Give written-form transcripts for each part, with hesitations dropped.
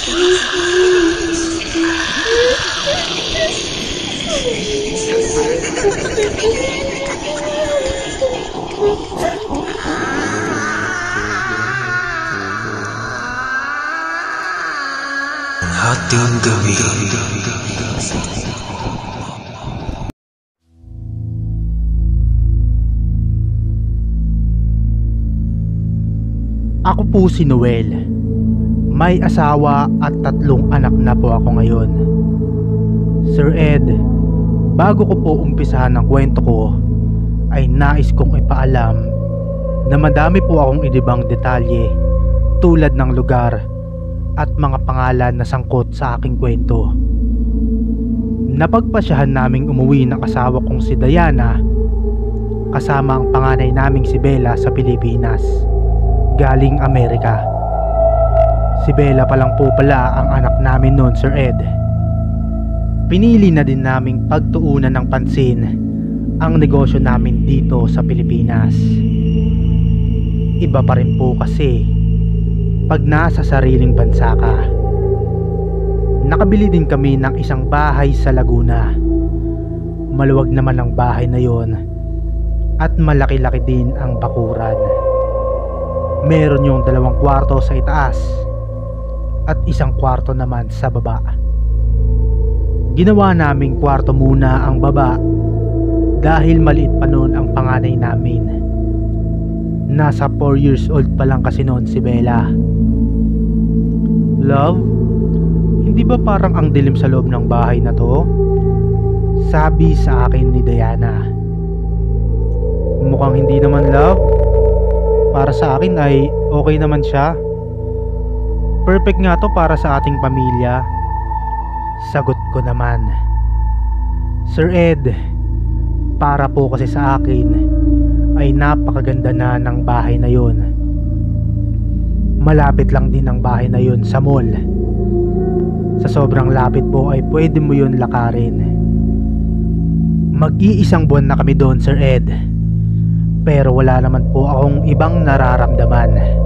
Hating gabi. Ako po si Noel. May asawa at 3 anak na po ako ngayon. Sir Ed, bago ko po umpisahan ang kwento ko, ay nais kong ipaalam na madami po akong inibang detalye tulad ng lugar at mga pangalan na sangkot sa aking kwento. Napagpasyahan naming umuwi ng asawa kong si Diana kasama ang panganay naming si Bella sa Pilipinas, galing Amerika. Si Bella pa lang po pala ang anak namin noon, Sir Ed. Pinili na din naming pagtuunan ng pansin ang negosyo namin dito sa Pilipinas. Iba pa rin po kasi pag nasa sariling bansa ka. Nakabili din kami ng isang bahay sa Laguna. Maluwag naman ang bahay na yon at malaki-laki din ang bakuran. Meron yung 2 kwarto sa itaas at 1 kwarto naman sa baba. Ginawa naming kwarto muna ang baba dahil maliit pa noon ang panganay namin. Nasa 4 years old pa lang kasi noon si Bella. Love, hindi ba parang ang dilim sa loob ng bahay na to? Sabi sa akin ni Diana. Mukhang hindi naman, love. Para sa akin ay okay naman siya. Perfect nga to para sa ating pamilya. Sagot ko naman. Sir Ed, para po kasi sa akin ay napakaganda na ng bahay na yon. Malapit lang din ang bahay na yon sa mall. Sa sobrang lapit po ay pwede mo yun lakarin. Mag-iisang buwan na kami doon, Sir Ed, pero wala naman po akong ibang nararamdaman.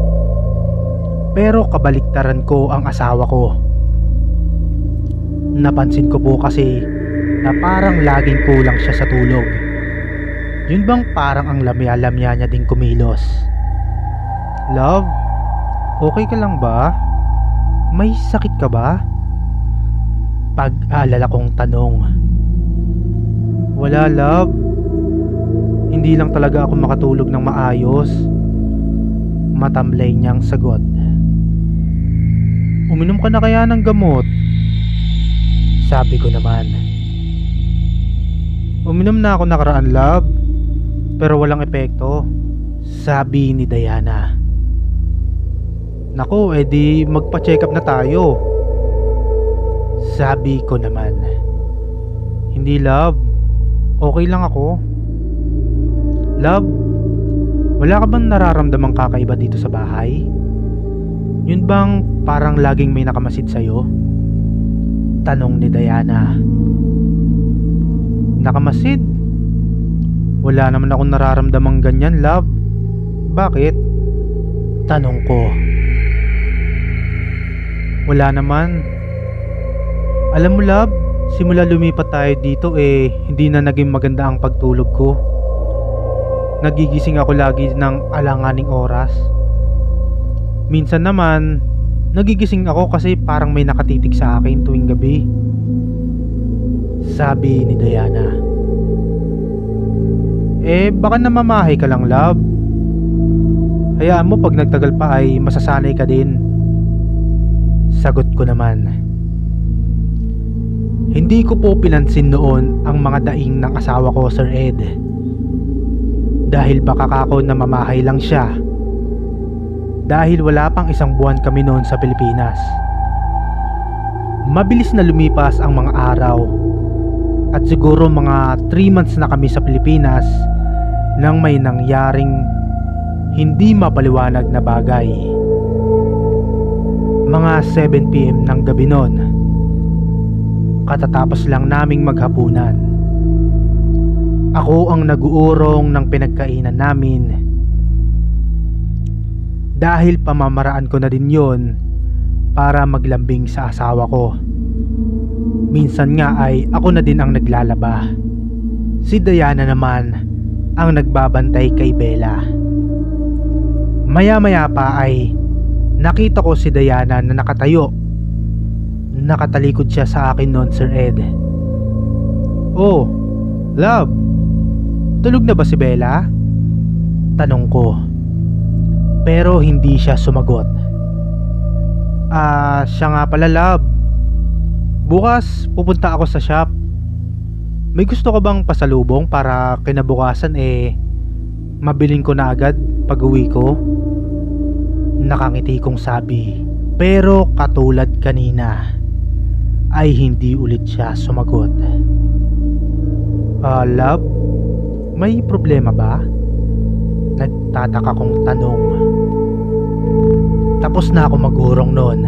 Pero kabaliktaran ko ang asawa ko. Napansin ko po kasi na parang laging kulang siya sa tulog. Yun bang parang ang lamya-lamya niya din kumilos? Love, okay ka lang ba? May sakit ka ba? Pag-alala kong tanong. Wala, love. Hindi lang talaga ako makatulog ng maayos. Matamlay niyang sagot. Uminom ka na kaya ng gamot? Sabi ko naman. Uminom na ako nakaraan, love, pero walang epekto. Sabi ni Diana. Naku, edi magpa-check up na tayo. Sabi ko naman. Hindi, love, okay lang ako. Love, wala ka bang nararamdamang kakaiba dito sa bahay? Yun bang parang laging may nakamasid sa'yo? Tanong ni Diana. Nakamasid? Wala naman akong nararamdamang ganyan, love. Bakit? Tanong ko. Wala naman. Alam mo, love, simula lumipat tayo dito hindi na naging maganda ang pagtulog ko. Nagigising ako lagi ng alanganing oras. Minsan naman, nagigising ako kasi parang may nakatitig sa akin tuwing gabi. Sabi ni Diana. Baka namamahay ka lang, love. Hayaan mo, pag nagtagal pa ay masasanay ka din. Sagot ko naman. Hindi ko po pinansin noon ang mga daing ng asawa ko, Sir Ed. Dahil baka kako namamahay lang siya. Dahil wala pang 1 buwan kami noon sa Pilipinas. Mabilis na lumipas ang mga araw. At siguro mga 3 months na kami sa Pilipinas nang may nangyaring hindi mapaliwanag na bagay. Mga 7 PM ng gabi noon. Katatapos lang naming maghapunan. Ako ang nag-uurong ng pinagkainan namin. Dahil pamamaraan ko na din yon para maglambing sa asawa ko. Minsan nga ay ako na din ang naglalaba. Si Diana naman ang nagbabantay kay Bella. Maya-maya pa ay nakita ko si Diana na nakatayo. Nakatalikod siya sa akin noon, Sir Ed. "Oh, love, tulog na ba si Bella?" tanong ko. Pero hindi siya sumagot. Siya nga pala, love. Bukas pupunta ako sa shop. May gusto ka bang pasalubong para kinabukasan mabiling ko na agad pag uwi ko?" Nakangiti kong sabi. Pero katulad kanina ay hindi ulit siya sumagot. Love, may problema ba?" Nagtataka kong tanong. Tapos na ako magurong noon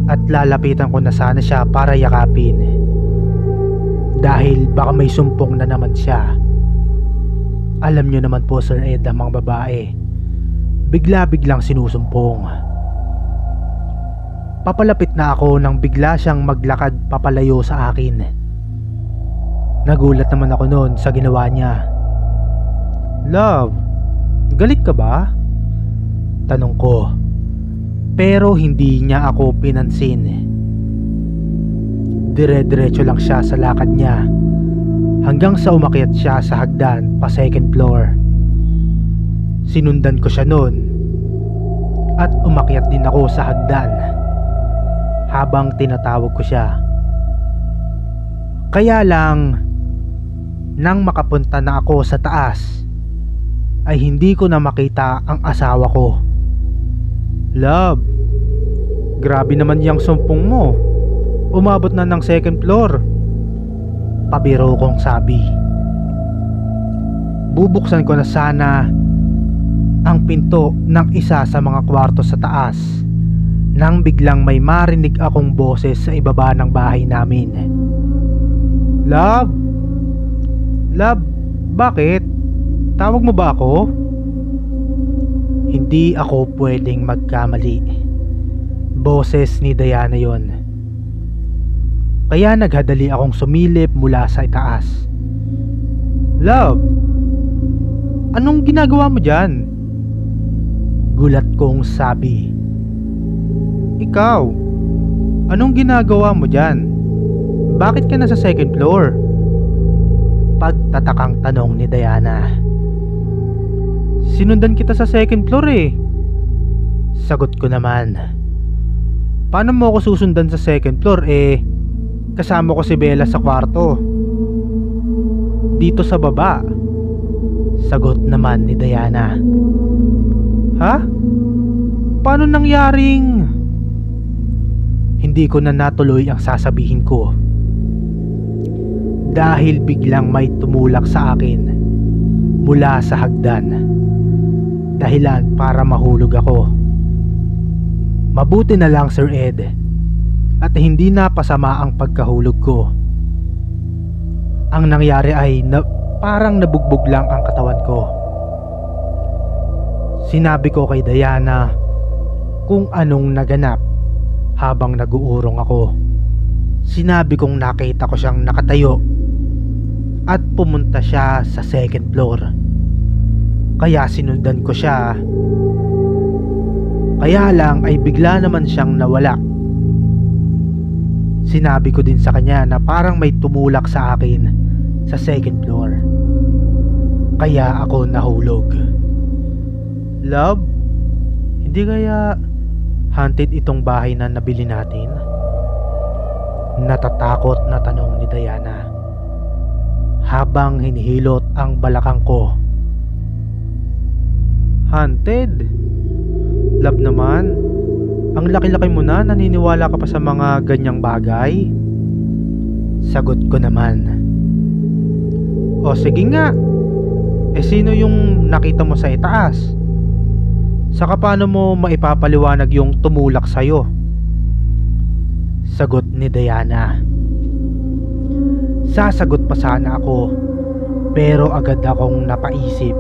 at lalapitan ko na sana siya para yakapin. Dahil baka may sumpong na naman siya. Alam nyo naman po, Sir Ed, ang mga babae, bigla-biglang sinusumpong. Papalapit na ako nang bigla siyang maglakad papalayo sa akin. Nagulat naman ako noon sa ginawa niya. "Love, galit ka ba?" tanong ko. Pero hindi niya ako pinansin. Dire-diretso lang siya sa lakad niya hanggang sa umakyat siya sa hagdan pa second floor. Sinundan ko siya noon at umakyat din ako sa hagdan habang tinatawag ko siya. Kaya lang, nang makapunta na ako sa taas ay hindi ko na makita ang asawa ko. "Love, grabe naman yang sumpong mo. Umabot na ng second floor." Pabiro kong sabi. Bubuksan ko na sana ang pinto ng isa sa mga kwarto sa taas nang biglang may marinig akong boses sa ibaba ng bahay namin. "Love? Love, bakit? Tawag mo ba ako?" Hindi ako pwedeng magkamali. Boses ni Diana yon. Kaya naghadali akong sumilip mula sa itaas. "Love, anong ginagawa mo dyan?" Gulat kong sabi. "Ikaw, anong ginagawa mo dyan? Bakit ka nasa second floor?" Pagtatakang tanong ni Diana. "Sinundan kita sa second floor Sagot ko naman. "Paano mo ako susundan sa second floor kasama ko si Bella sa kwarto. Dito sa baba." Sagot naman ni Diana. "Ha? Paano nangyaring?" Hindi ko na natuloy ang sasabihin ko. Dahil biglang may tumulak sa akin mula sa hagdan. Dahilan para mahulog ako. Mabuti na lang, Sir Ed, at hindi na pasama ang pagkahulog ko. Ang nangyari ay parang nabugbog lang ang katawan ko. Sinabi ko kay Diana kung anong naganap habang naguurong ako. Sinabi kong nakita ko siyang nakatayo at pumunta siya sa second floor. Kaya sinundan ko siya. Kaya lang ay bigla naman siyang nawala. Sinabi ko din sa kanya na parang may tumulak sa akin sa second floor. Kaya ako nahulog. "Love, hindi kaya haunted itong bahay na nabili natin?" Natatakot na tanong ni Diana habang hinihilot ang balakang ko. "Haunted? Love naman, ang laki-laki mo na, naniniwala ka pa sa mga ganyang bagay?" Sagot ko naman. "O sige nga, sino yung nakita mo sa itaas? Saka paano mo maipapaliwanag yung tumulak sa'yo?" Sagot ni Diana. Sasagot pa sana ako, pero agad akong napaisip.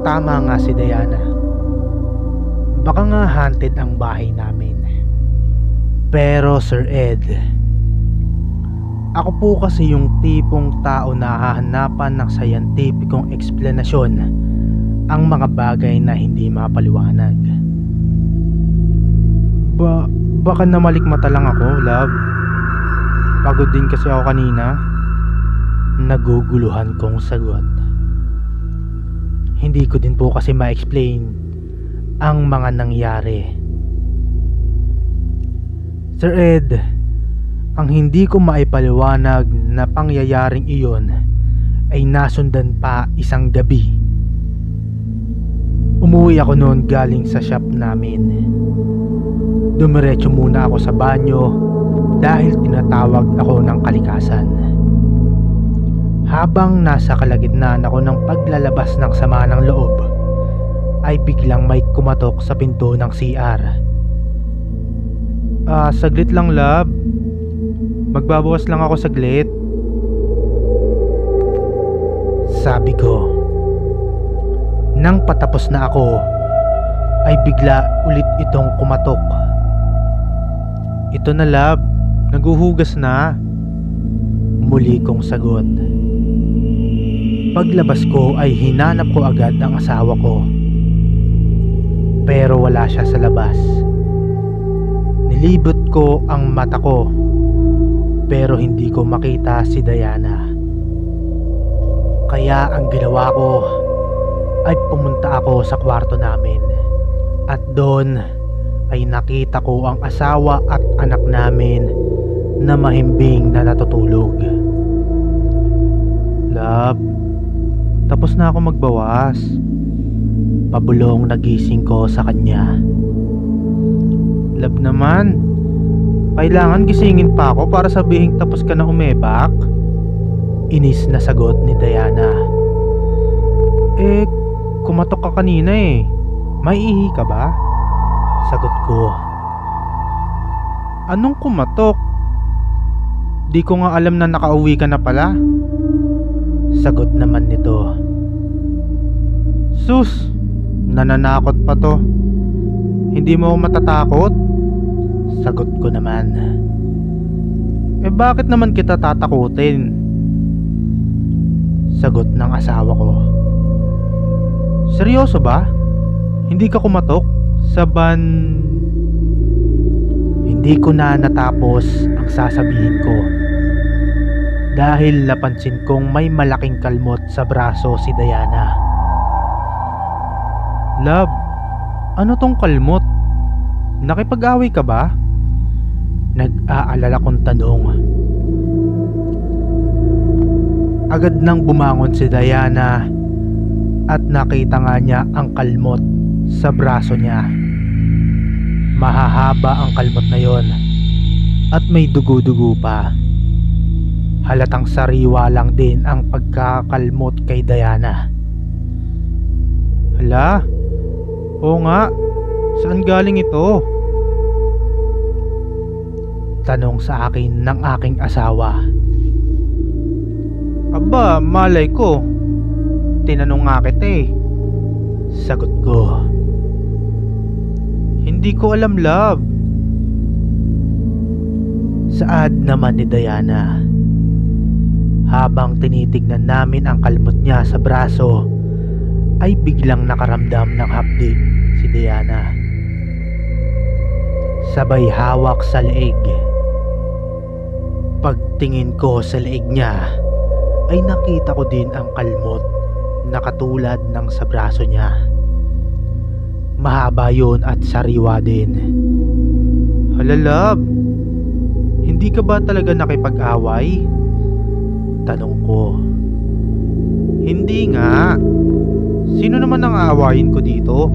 Tama nga si Diana. Baka nga haunted ang bahay namin. Pero Sir Ed, ako po kasi yung tipong tao na hahanapan ng scientificong eksplanasyon ang mga bagay na hindi mapaliwanag. Baka namalikmata lang ako, love. Pagod din kasi ako kanina. Naguguluhan kong sagot. Hindi ko din po kasi ma-explain ang mga nangyari. Sir Ed, ang hindi ko maipaliwanag na pangyayaring iyon ay nasundan pa isang gabi. Umuwi ako noon galing sa shop namin. Dumiretso muna ako sa banyo dahil tinatawag ako ng kalikasan. Habang nasa kalagitnaan ako ng paglalabas ng sama ng loob, ay biglang may kumatok sa pinto ng CR. Saglit lang, love. Magbabawas lang ako saglit, sabi ko. Nang patapos na ako, ay bigla ulit itong kumatok. Ito na, love. Naguhugas na, muli kong sagot. Paglabas ko ay hinanap ko agad ang asawa ko, pero wala siya sa labas. Nilibot ko ang mata ko, pero hindi ko makita si Diana. Kaya ang ginawa ko ay pumunta ako sa kwarto namin, at doon ay nakita ko ang asawa at anak namin na mahimbing na natutulog. Love, tapos na ako magbawas. Pabulong nagising ko sa kanya. Love naman, kailangan gisingin pa ako para sabihin tapos ka na umebak? Inis na sagot ni Diana. Kumatok ka kanina eh. May ihi ka ba? Sagot ko. Anong kumatok? Di ko nga alam na nakauwi ka na pala. Sagot naman nito. Sus, nananakot pa to. Hindi mo ako matatakot? Sagot ko naman. Bakit naman kita tatakutin? Sagot ng asawa ko. Seryoso ba? Hindi ka kumatok? Hindi ko na natapos ang sasabihin ko, dahil napansin kong may malaking kalmot sa braso si Diana. Love, ano tong kalmot? Nakipag-away ka ba? Nag-aalala kong tanong. Agad nang bumangon si Diana at nakita nga niya ang kalmot sa braso niya. Mahahaba ang kalmot na yon at may dugo-dugo pa. Halatang sariwa lang din ang pagkakalmot kay Diana. Hala, oo nga, saan galing ito? Tanong sa akin ng aking asawa. Aba, malay ko. Tinanong nga kita eh. Sagot ko. Hindi ko alam, love. Saad naman ni Diana. Habang tinitignan namin ang kalmot niya sa braso, ay biglang nakaramdam ng hapdi si Diana. Sabay hawak sa leeg. Pagtingin ko sa leeg niya, ay nakita ko din ang kalmot na katulad ng sa braso niya. Mahaba yun at sariwa din. Hala, love, hindi ka ba talaga nakipag-away? Tanong ko. Hindi nga. Sino naman ang aawayin ko dito?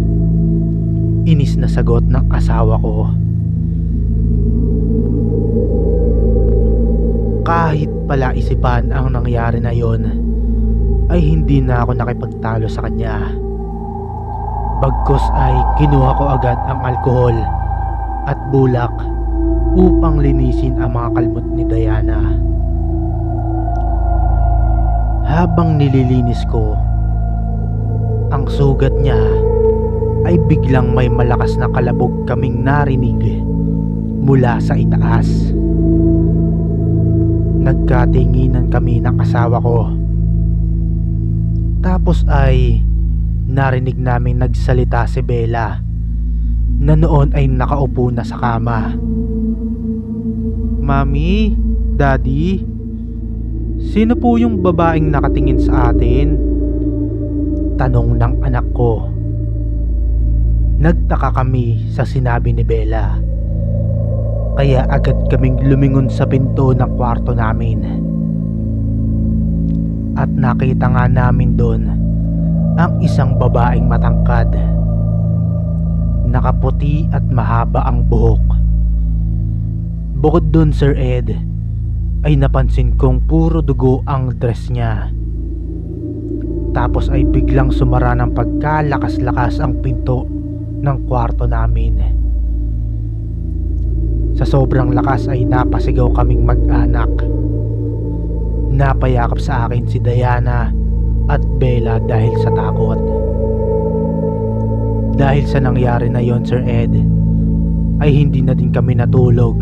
Inis na sagot ng asawa ko. Kahit pala isipan ang nangyari na yon, ay hindi na ako nakipagtalo sa kanya. Bagkus ay kinuha ko agad ang alkohol at bulak upang linisin ang mga kalmot ni Diana. Habang nililinis ko, ang sugat niya ay biglang may malakas na kalabog kaming narinig mula sa itaas. Nagkatinginan kami ng asawa ko. Tapos ay narinig namin nagsalita si Bella na noon ay nakaupo na sa kama. Mami, Daddy, sino po yung babaeng nakatingin sa atin? Tanong ng anak ko. Nagtaka kami sa sinabi ni Bella, kaya agad kaming lumingon sa pinto ng kwarto namin. At nakita nga namin doon ang isang babaeng matangkad, nakaputi at mahaba ang buhok. Bukod doon, Sir Ed, ay napansin kong puro dugo ang dress niya. Tapos ay biglang sumara ng pagkalakas-lakas ang pinto ng kwarto namin. Sa sobrang lakas ay napasigaw kaming mag-anak. Napayakap sa akin si Diana at Bella dahil sa takot. Dahil sa nangyari na yon, Sir Ed, ay hindi na din kami natulog.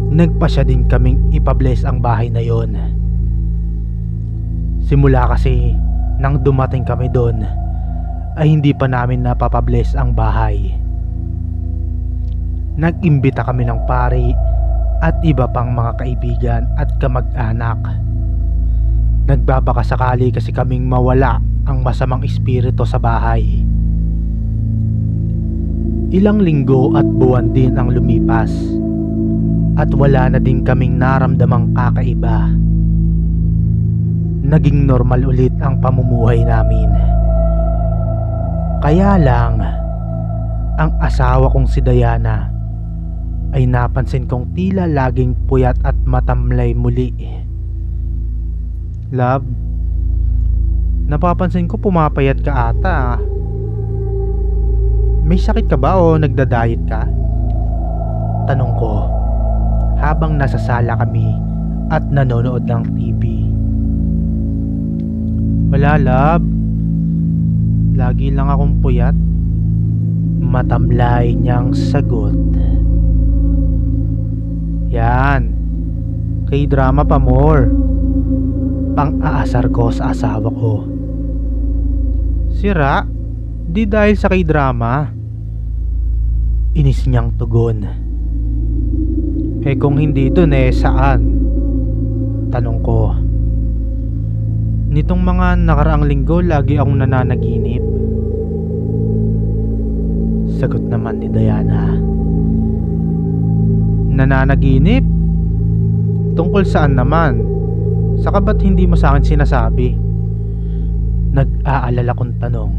Nagpasya din kaming ipabless ang bahay na yon. Simula kasi nang dumating kami doon ay hindi pa namin napapabless ang bahay. Nag-imbita kami ng pari at iba pang mga kaibigan at kamag-anak. Nagbabakasakali kasi kaming mawala ang masamang espiritu sa bahay. Ilang linggo at buwan din ang lumipas at wala na din kaming naramdamang kakaiba. Naging normal ulit ang pamumuhay namin. Kaya lang, ang asawa kong si Diana ay napansin kong tila laging puyat at matamlay muli. Love, napapansin ko pumapayat ka ata. May sakit ka ba o nagda-diet ka? Tanong ko habang nasa sala kami at nanonood ng TV. Wala, love. Lagi lang akong puyat. Matamlay niyang sagot. Yan, K-drama pa more. Pang-aasar ko sa asawa ko. Sira? Di dahil sa K-drama. Inis niyang tugon. Eh kung hindi dun saan? Tanong ko. Nitong mga nakaraang linggo lagi akong nananaginip. Sagot naman ni Diana. Nananaginip? Tungkol saan naman? Saka ba't hindi mo sa akin sinasabi? Nag-aalala kong tanong.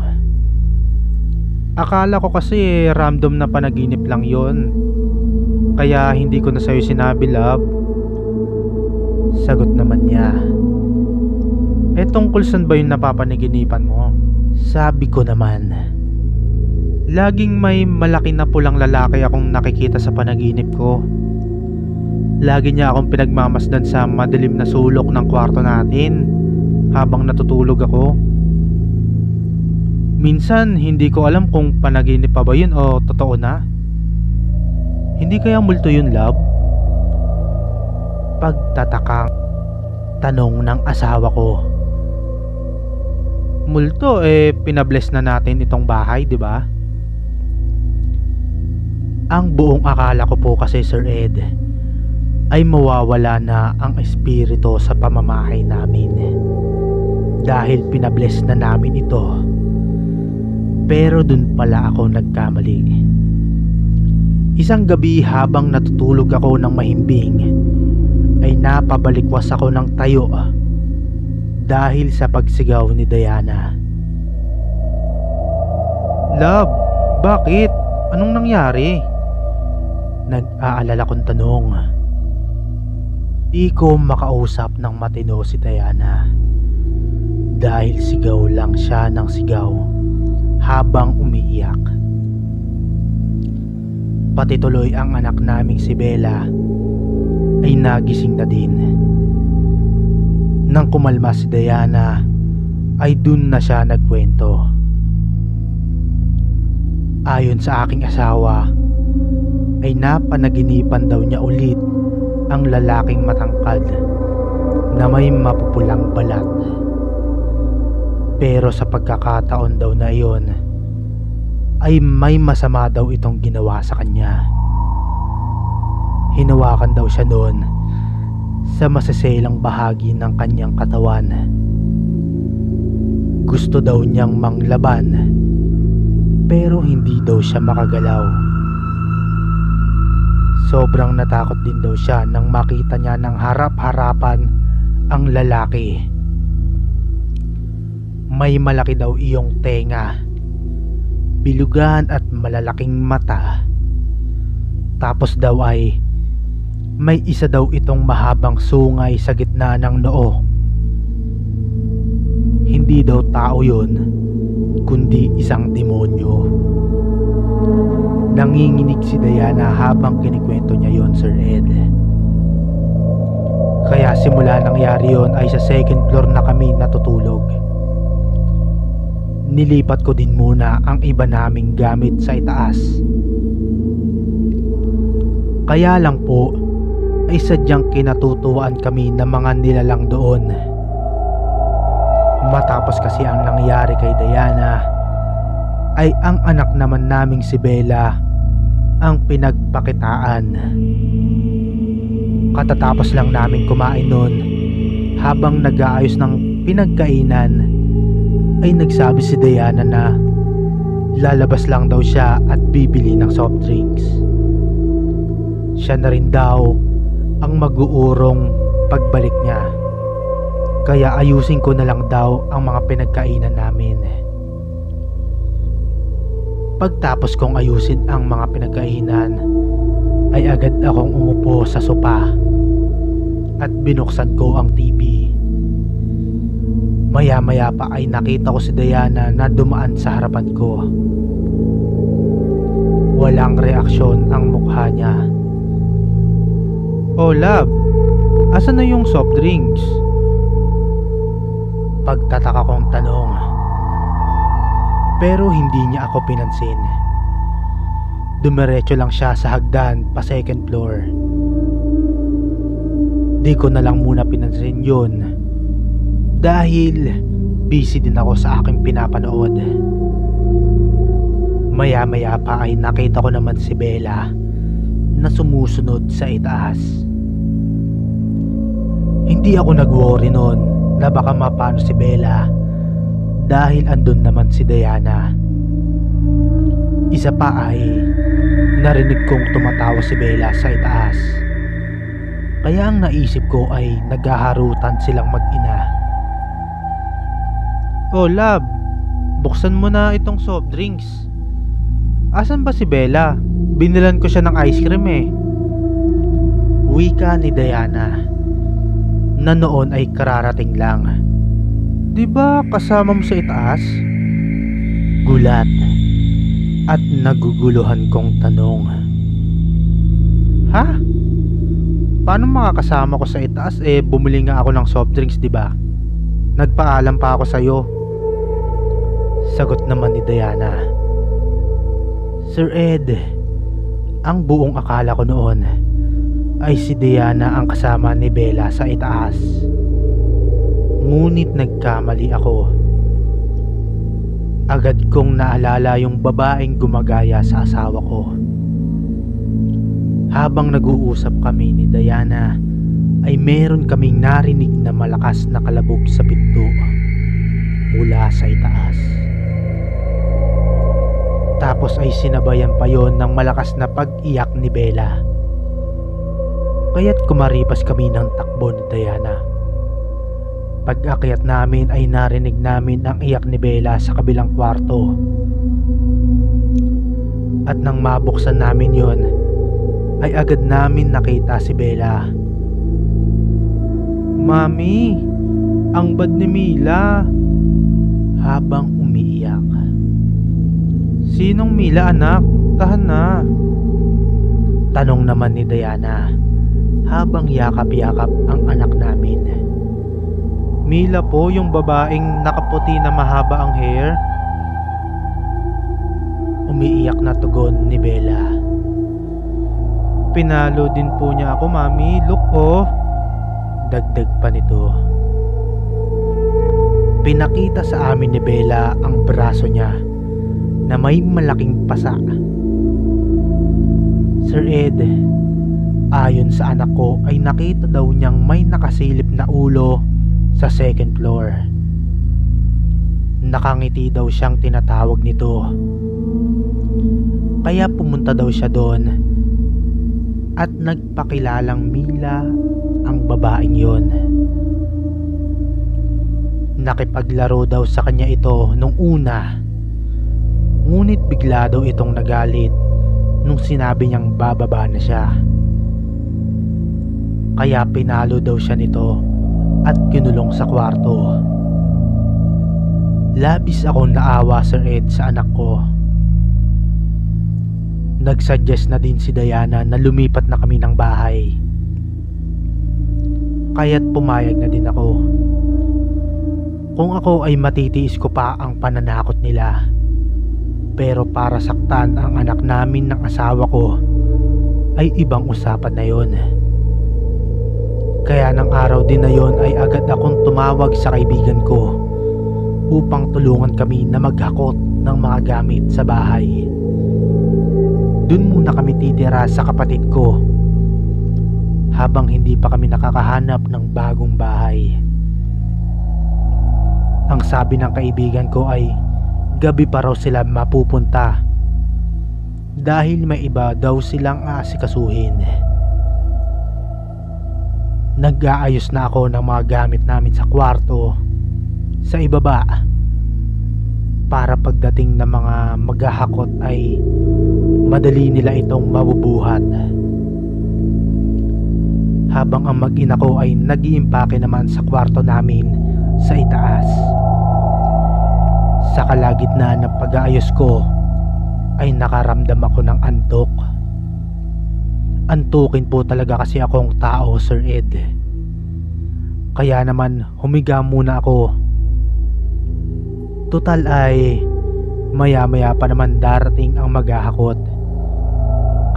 Akala ko kasi random na panaginip lang yon, kaya hindi ko na sa'yo sinabi, love. Sagot naman niya. Tungkol saan ba yung napapanaginipan mo? Sabi ko naman. Laging may malaki na pulang lalaki akong nakikita sa panaginip ko. Lagi niya akong pinagmamasdan sa madilim na sulok ng kwarto natin habang natutulog ako. Minsan hindi ko alam kung panaginip pa ba yun o totoo na. Hindi kaya multo yun, love? Pagtatakang tanong ng asawa ko. Multo pinabless na natin itong bahay, di ba? Ang buong akala ko po kasi, Sir Ed, ay mawawala na ang espiritu sa pamamahay namin dahil pinabless na namin ito. Pero dun pala ako nagkamali. Isang gabi habang natutulog ako ng mahimbing ay napabalikwas ako ng tayo dahil sa pagsigaw ni Diana. Love, bakit? Anong nangyari? Nag-aalala kong tanong. Di ko makausap ng matino si Diana dahil sigaw lang siya ng sigaw habang umiiyak. Pati tuloy ang anak naming si Bella ay nagising na din. Nang kumalma si Diana ay dun na siya nagkwento. Ayon sa aking asawa ay napanaginipan daw niya ulit ang lalaking matangkad na may mapupulang balat. Pero sa pagkakataon daw na iyon ay may masama daw itong ginawa sa kanya. Hinawakan daw siya noon sa masaselang bahagi ng kanyang katawan. Gusto daw niyang manglaban pero hindi daw siya makagalaw. Sobrang natakot din daw siya nang makita niya ng harap-harapan ang lalaki. May malaki daw iyong tenga, bilugan at malalaking mata. Tapos daw ay may isa daw itong mahabang sungay sa gitna ng noo. Hindi daw tao yun, kundi isang demonyo. Nanginginig si Diana habang kinikwento niya yon, Sir Ed. Kaya simula nangyari yon ay sa second floor na kami natutulog. Nilipat ko din muna ang iba naming gamit sa itaas. Kaya lang po ay sadyang kinatutuwaan kami ng mga nilalang doon. Matapos kasi ang nangyari kay Diana ay ang anak naman naming si Bella ang pinagpakitaan. Katatapos lang namin kumain noon, habang nag-aayos ng pinagkainan ay nagsabi si Diana na lalabas lang daw siya at bibili ng soft drinks. Siya na rin daw ang mag-uurong pagbalik niya. Kaya ayusin ko na lang daw ang mga pinagkainan namin. Pagtapos kong ayusin ang mga pinagkainan ay agad akong umupo sa sopa at binuksan ko ang TV. Maya-maya pa ay nakita ko si Diana na dumaan sa harapan ko. Walang reaksyon ang mukha niya. "Oh love, asan na yung soft drinks?" Pagtataka kong tanong. Pero hindi niya ako pinansin. Dumiretso lang siya sa hagdan pa second floor. Di ko na lang muna pinansin yun dahil busy din ako sa aking pinapanood. Maya-maya pa ay nakita ko naman si Bella na sumusunod sa itaas. Hindi ako nag-worry noon na baka mapano si Bella dahil andun naman si Diana. Isa pa ay narinig kong tumatawa si Bella sa itaas. Kaya ang naisip ko ay naghaharutan silang mag-ina. "Oh love, buksan mo na itong soft drinks. Asan ba si Bella? Binilan ko siya ng ice cream eh." Wika ni Diana na noon ay kararating lang. "Di ba kasama mo sa itaas?" Gulat at naguguluhan kong tanong. "Ha? Paano makakasama ko sa itaas eh bumili nga ako ng soft drinks, di ba? Nagpaalam pa ako sa'yo." Sagot naman ni Diana. "Sir Ed, ang buong akala ko noon ay si Diana ang kasama ni Bella sa itaas. Ngunit nagkamali ako. Agad kong naalala yung babaeng gumagaya sa asawa ko. Habang nag-uusap kami ni Diana ay meron kaming narinig na malakas na kalabog sa pinto mula sa itaas. Tapos ay sinabayan pa yon ng malakas na pag-iyak ni Bella. Kaya't kumaripas kami ng takbo ni Diana. Pag-akyat namin ay narinig namin ang iyak ni Bella sa kabilang kwarto. At nang mabuksan namin yon, ay agad namin nakita si Bella. "Mami, ang bad ni Mila." Habang umiiyak. "Sinong Mila anak? Tahan na." Tanong naman ni Diana habang yakap-yakap ang anak namin. Mila po, yung babaeng nakaputi na mahaba ang hair. Umiiyak na tugon ni Bella. Pinalo din po niya ako, Mami. Look oh. Dagdag pa nito. Pinakita sa amin ni Bella ang braso niya na may malaking pasa. Sir Ed, ayon sa anak ko ay nakita daw niyang may nakasilip na ulo sa second floor. Nakangiti daw siyang tinatawag nito. Kaya pumunta daw siya doon at nagpakilalang Mila ang babaeng yon. Nakipaglaro daw sa kanya ito nung una, ngunit bigla daw itong nagalit nung sinabi niyang bababa na siya. Kaya pinalo daw siya nito at kinulong sa kwarto. Labis akong naawa, Sir Ed, sa anak ko. Nagsuggest na din si Diana na lumipat na kami ng bahay. Kaya't pumayag na din ako. Kung ako ay matitiis ko pa ang pananakot nila, pero para saktan ang anak namin ng asawa ko ay ibang usapan na yon. Kaya ng araw din na yon ay agad akong tumawag sa kaibigan ko upang tulungan kami na maghakot ng mga gamit sa bahay. Doon muna kami titira sa kapatid ko habang hindi pa kami nakakahanap ng bagong bahay. Ang sabi ng kaibigan ko ay gabi pa raw sila mapupunta dahil may iba daw silang aasikasuhin. Nag-aayos na ako ng mga gamit namin sa kwarto sa ibaba para pagdating ng mga maghahakot ay madali nila itong mabubuhat. Habang ang mag-ina ko ay nag-iimpake naman sa kwarto namin sa itaas. Sa kalagitnaan ng pag-aayos ko ay nakaramdam ako ng antok. Antukin po talaga kasi akong tao, Sir Ed. Kaya naman humiga muna ako. Total ay maya-maya pa naman darating ang maghahakot.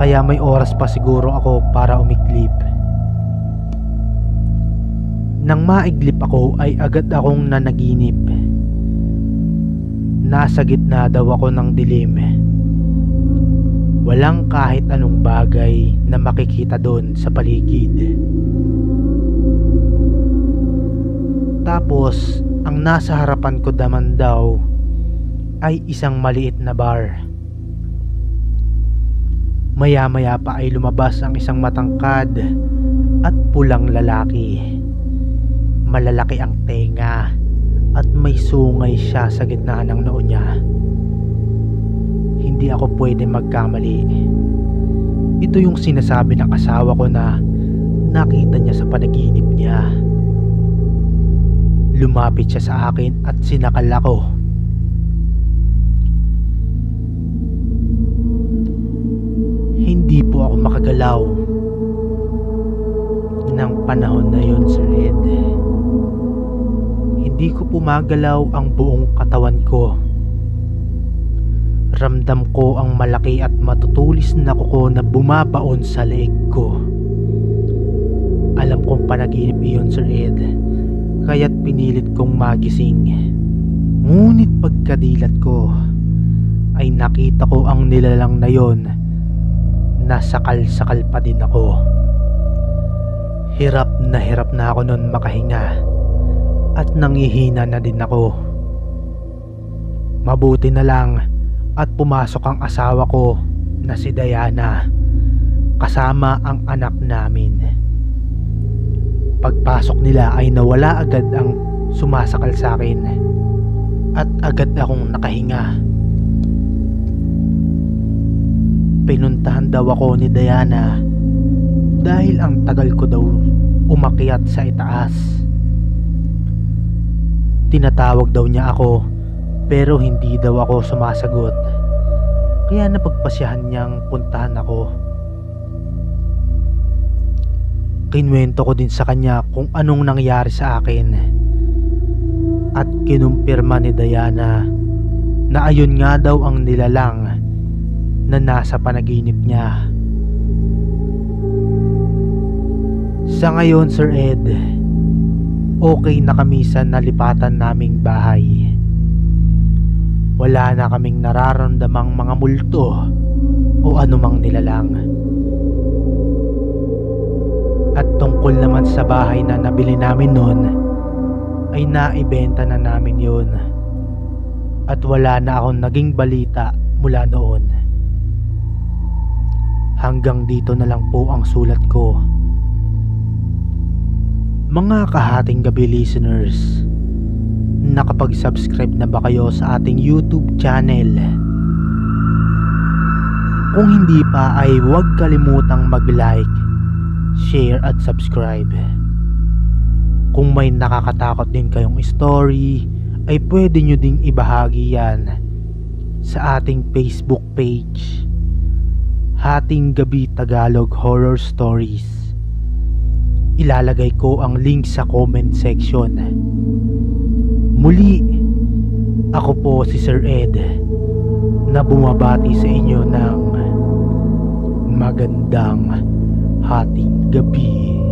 Kaya may oras pa siguro ako para umiglip. Nang maiglip ako ay agad akong nanaginip. Nasa gitna daw ako ng dilim. Walang kahit anong bagay na makikita doon sa paligid. Tapos ang nasa harapan ko naman daw ay isang maliit na bar. Maya-maya pa ay lumabas ang isang matangkad at pulang lalaki. Malalaki ang tenga at may sungay siya sa gitna ng noo niya. Hindi ako pwede magkamali. Ito yung sinasabi ng asawa ko na nakita niya sa panaginip niya. Lumapit siya sa akin at sinakal ako. Hindi po ako makagalaw ng panahon na yon, Sir Ed. Hindi ko pumagalaw ang buong katawan ko. Ramdam ko ang malaki at matutulis na kuko na bumabaon sa leeg ko. Alam kong panaginip iyon, Sir Ed, kaya't pinilit kong magising. Ngunit pagkadilat ko ay nakita ko ang nilalang na yon. Nasakal-sakal pa din ako. Hirap na ako nun makahinga at nangihina na din ako. Mabuti na lang at pumasok ang asawa ko na si Diana kasama ang anak namin. Pagpasok nila ay nawala agad ang sumasakal sa akin at agad akong nakahinga. Pinuntahan daw ako ni Diana dahil ang tagal ko daw umakyat sa itaas. Tinatawag daw niya ako pero hindi daw ako sumasagot. Kaya napagpasyahan niyang puntahan ako. Kinuwento ko din sa kanya kung anong nangyari sa akin At kinumpirma ni Diana na ayun nga daw ang nilalang na nasa panaginip niya. Sa ngayon, Sir Ed, okay na kami sa nalipatan naming bahay. Wala na kaming nararamdamang mga multo o anumang nilalang. At tungkol naman sa bahay na nabili namin noon, ay naibenta na namin yun. At wala na akong naging balita mula noon. Hanggang dito na lang po ang sulat ko. Mga kahating gabi listeners, nakapag-subscribe na ba kayo sa ating YouTube channel? Kung hindi pa ay huwag kalimutang mag-like, share at subscribe. Kung may nakakatakot din kayong story, ay pwede nyo ding ibahagi yan sa ating Facebook page, Hating Gabi Tagalog Horror Stories. Ilalagay ko ang link sa comment section. Muli, ako po si Sir Ed na bumabati sa inyo ng magandang hating gabi.